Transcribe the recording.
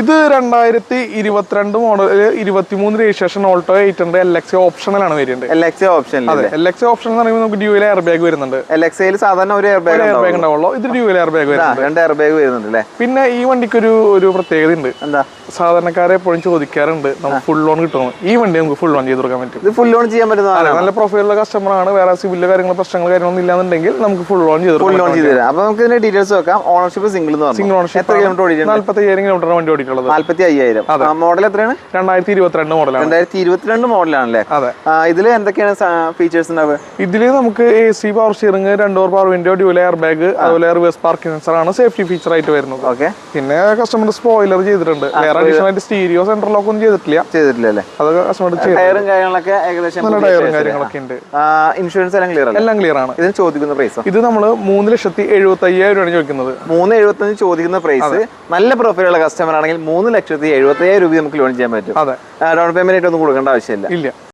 ഇത് 2022 model 23 registration Alto 800 LX ഓപ്ഷണലാണ് variant. LX option. അതെ, LX ഓപ്ഷൻ എന്ന് പറയുമ്പോൾ നമുക്ക് ഡ്യുവൽ എയർ ബാഗ് വരുന്നുണ്ട്. LXയിൽ സാധാരണ ഒരു എയർ ബാഗ് ഉണ്ടാവുള്ളൂ, ഇത് ഡ്യുവൽ എയർ ബാഗ് വരുന്നുണ്ട്. 2 എയർ ബാഗ് വരുന്നുണ്ട് അല്ലേ? പിന്നെ ഈ വണ്ടിക്ക് ഒരു പ്രത്യേകത ഉണ്ട്. എന്താ? സാധാരണക്കാരെ എപ്പോഴും ചോദിക്കാറുണ്ട് നമുക്ക് ഫുൾ ലോൺ കിട്ടുമോ. ഈ വണ്ടി നമുക്ക് ഫുൾ ലോൺ ചെയ്ത് കൊടുക്കാൻ പറ്റും. ഇത് ഫുൾ ലോൺ ചെയ്യാൻ പറ്റുന്നതാണ്. നല്ല പ്രൊഫൈലുള്ള കസ്റ്റമർ ആണ്, വേറെ സിവിൽ കാര്യങ്ങളൊന്നും ഇല്ലാന്നുണ്ടെങ്കിൽ നമുക്ക് ഫുൾ ലോൺ ചെയ്ത് തരാം. അപ്പൊ നമുക്ക് ഇതിന്റെ ഡീറ്റെയിൽസ് നോക്കാം. Ownership single ownership. എത്ര കിലോമീറ്റർ ഓടിയിട്ടുണ്ട്? 45,000 കിലോമീറ്റർ വണ്ടി ഓടിയിട്ടുള്ളത്. 45,000. മോഡൽ എത്രയാണ്? 2022 മോഡലാണ്. 2022 മോഡലാണല്ലേ? അതെ. ഇതിൽ എന്തൊക്കെയാണ് ഫീച്ചേഴ്സ് ഉണ്ടാവുക? ഇതില് നമുക്ക് AC power steering, 2 door power window, dual air bag, അതുപോലെ റിവേഴ്സ് പാർക്കിംഗ് സെൻസർ ആണ് സേഫ്റ്റി ഫീച്ചർ ആയിട്ട് വരുന്നത്. ഓക്കെ. പിന്നെ കസ്റ്റമർ സ്പോയിലർ ചെയ്തിട്ടുണ്ട്. വേറെ അഡീഷണൽ ആയിട്ട് സ്റ്റീരിയോ സെന്റർ ലോക്ക് ഒന്നും ചെയ്തിട്ടില്ല. അതൊക്കെ കസ്റ്റമർ ടയറും കാര്യങ്ങളൊക്കെ ഏകദേശം നല്ല ടയറും കാര്യങ്ങളൊക്കെ ഉണ്ട്. ഇൻഷുറൻസ് എല്ലാം ക്ലിയർ ആണ്. ഇതിന് ചോദിക്കുന്ന പ്രൈസ് ഇത് നമ്മൾ 3,75,000 രൂപയാണ് ചോദിക്കുന്നത്. 3,75,000 ചോദിക്കുന്ന പ്രൈസ്. നല്ല പ്രൊഫൈലുള്ള കസ്റ്റമർ ആണെങ്കിൽ 3,75,000 രൂപ നമുക്ക് ലോൺ ചെയ്യാൻ പറ്റും. അതെ. ഡൗൺ പേയ്മെന്റ് ആയിട്ട് ഒന്നും കൊടുക്കേണ്ട ആവശ്യമില്ല. ഇല്ല.